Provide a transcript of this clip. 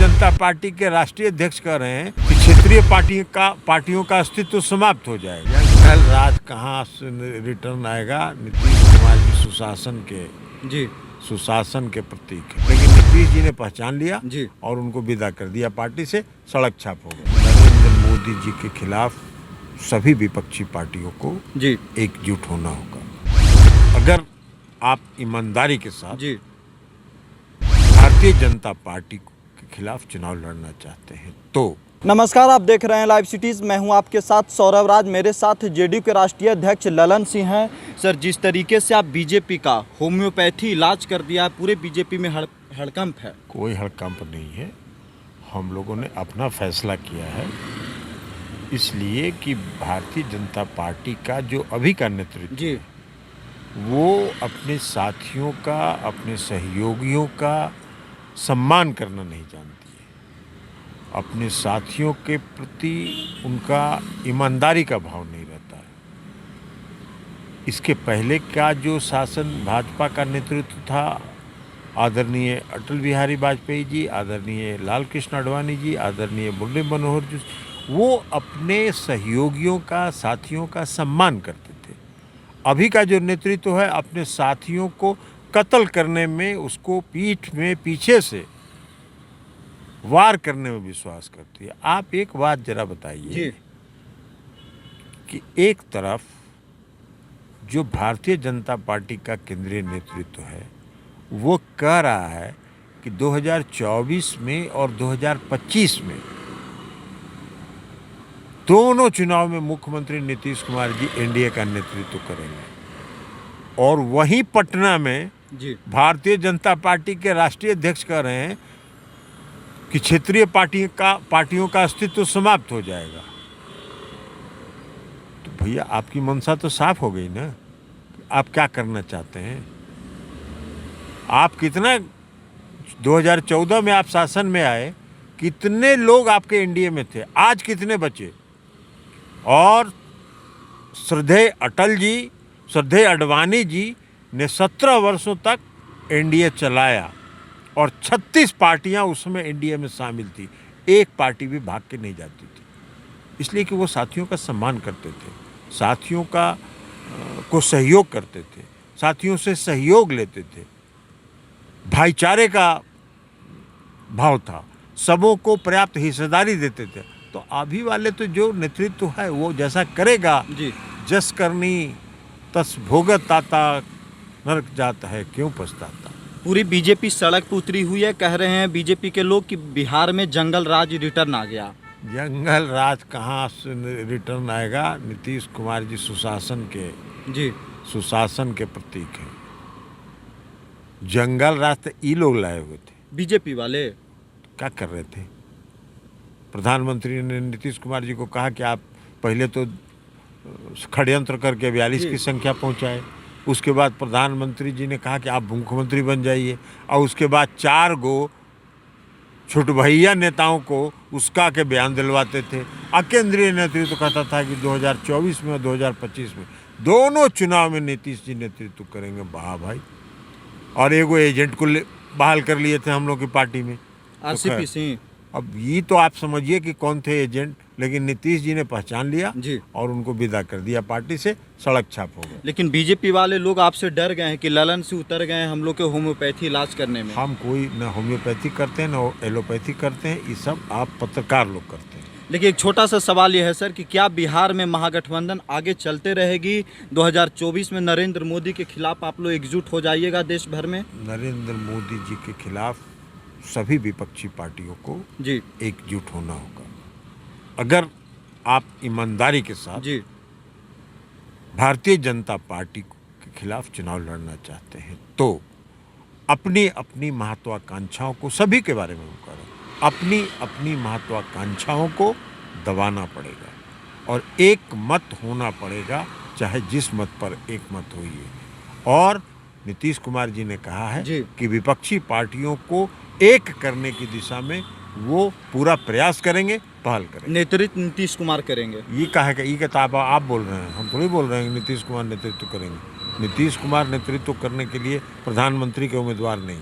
जनता party के राष्ट्रीय अध्यक्ष कह रहे हैं कि क्षेत्रीय पार्टियों का अस्तित्व समाप्त हो जाएगा। कल राज कहाँ रिटर्न आएगा? नीतीश कुमार जी सुशासन के प्रतीक है, लेकिन नीतीश जी ने पहचान लिया जी और उनको विदा कर दिया पार्टी से, सड़क छाप हो गए। नरेंद्र मोदी जी के खिलाफ सभी विपक्षी पार्टियों को जी एकजुट होना होगा। अगर आप ईमानदारी के साथ जी भारतीय जनता पार्टी के खिलाफ चुनाव लड़ना चाहते हैं तो। नमस्कार, आप देख रहे हैं लाइव सिटीज़। मैं हूं आपके साथ सौरभ राज। मेरे साथ जेडीयू के राष्ट्रीय अध्यक्ष ललन सिंह हैं। सर, जिस तरीके से आप बीजेपी का होम्योपैथी इलाज कर दिया है, पूरे बीजेपी में हड़कंप है। कोई हड़कंप नहीं है। हम लोगों ने अपना फैसला किया है, इसलिए कि भारतीय जनता पार्टी का जो अभी का नेतृत्व जी वो अपने साथियों का, अपने सहयोगियों का सम्मान करना नहीं जानती है। अपने साथियों के प्रति उनका ईमानदारी का भाव नहीं रहता है। इसके पहले का जो शासन भाजपा का नेतृत्व था, आदरणीय अटल बिहारी वाजपेयी जी, आदरणीय लाल कृष्ण आडवाणी जी, आदरणीय मुरली मनोहर जी, वो अपने सहयोगियों का, साथियों का सम्मान करते थे। अभी का जो नेतृत्व है अपने साथियों को कत्ल करने में, उसको पीठ में पीछे से वार करने में विश्वास करती है। आप एक बात जरा बताइए कि एक तरफ जो भारतीय जनता पार्टी का केंद्रीय नेतृत्व है वो कह रहा है कि 2024 में और 2025 में दोनों चुनाव में मुख्यमंत्री नीतीश कुमार जी एनडीए का नेतृत्व करेंगे, और वहीं पटना में भारतीय जनता पार्टी के राष्ट्रीय अध्यक्ष कह रहे हैं कि क्षेत्रीय पार्टियों का अस्तित्व समाप्त हो जाएगा। तो भैया, आपकी मंशा तो साफ हो गई ना, आप क्या करना चाहते हैं। आप कितना 2014 में आप शासन में आए, कितने लोग आपके एनडीए में थे, आज कितने बचे? और श्रद्धेय अटल जी, श्रद्धेय आडवाणी जी ने 17 वर्षों तक एनडीए चलाया और 36 पार्टियां उस समय एनडीए में शामिल थी। एक पार्टी भी भाग के नहीं जाती थी, इसलिए कि वो साथियों का सम्मान करते थे, साथियों को सहयोग करते थे, साथियों से सहयोग लेते थे, भाईचारे का भाव था, सबों को पर्याप्त हिस्सेदारी देते थे। तो अभी वाले तो जो नेतृत्व है वो जैसा करेगा, जस करनी तस भोगत आता, नरक जाता है क्यों पछताता। पूरी बीजेपी सड़क पर उतरी हुई है। कह रहे हैं बीजेपी के लोग कि बिहार में जंगल राज रिटर्न आ गया। जंगल राज कहाँ रिटर्न आएगा? नीतीश कुमार जी सुशासन के प्रतीक है। जंगल राज तो ई लोग लाए हुए थे, बीजेपी वाले क्या कर रहे थे? प्रधानमंत्री ने नीतीश कुमार जी को कहा कि आप पहले तो षड्यंत्र करके 42 की संख्या पहुंचाए, उसके बाद प्रधानमंत्री जी ने कहा कि आप मुख्यमंत्री बन जाइए, और उसके बाद 4 गो छुटभैया नेताओं को उसका के बयान दिलवाते थे। केंद्रीय नेतृत्व कहता था कि 2024 में और 2025 में दोनों चुनाव में नीतीश जी नेतृत्व करेंगे। वाह भाई! और एगो एजेंट को बहाल कर लिए थे हम लोग की पार्टी में, आरसीपी सिंह। अब ये तो आप समझिए कि कौन थे एजेंट, लेकिन नीतीश जी ने पहचान लिया और उनको विदा कर दिया पार्टी से, सड़क छाप हो गए। लेकिन बीजेपी वाले लोग आपसे डर गए हैं कि ललन से उतर गए हैं हम लोग के होम्योपैथी इलाज करने में। हम कोई न होम्योपैथी करते हैं न एलोपैथी करते हैं, ये सब आप पत्रकार लोग करते हैं। लेकिन एक छोटा सा सवाल यह है सर कि क्या बिहार में महागठबंधन आगे चलते रहेगी? 2024 में नरेंद्र मोदी के खिलाफ आप लोग एकजुट हो जाइएगा देश भर में? नरेंद्र मोदी जी के खिलाफ सभी विपक्षी पार्टियों को एकजुट होना होगा। अगर आप ईमानदारी के साथ भारतीय जनता पार्टी के खिलाफ चुनाव लड़ना चाहते हैं तो अपनी अपनी महत्वाकांक्षाओं को, सभी के बारे में हम कह रहे हैं, अपनी अपनी महत्वाकांक्षाओं को दबाना पड़ेगा और एक मत होना पड़ेगा, चाहे जिस मत पर एक मत होइए। और नीतीश कुमार जी ने कहा है कि विपक्षी पार्टियों को एक करने की दिशा में वो पूरा प्रयास करेंगे, पहल करेंगे। नेतृत्व नीतीश कुमार करेंगे, ये कहा है? ये किताब आप बोल रहे हैं, हम थोड़ी बोल रहे हैं नीतीश कुमार नेतृत्व करेंगे। नीतीश कुमार नेतृत्व करने के लिए प्रधानमंत्री के उम्मीदवार नहीं।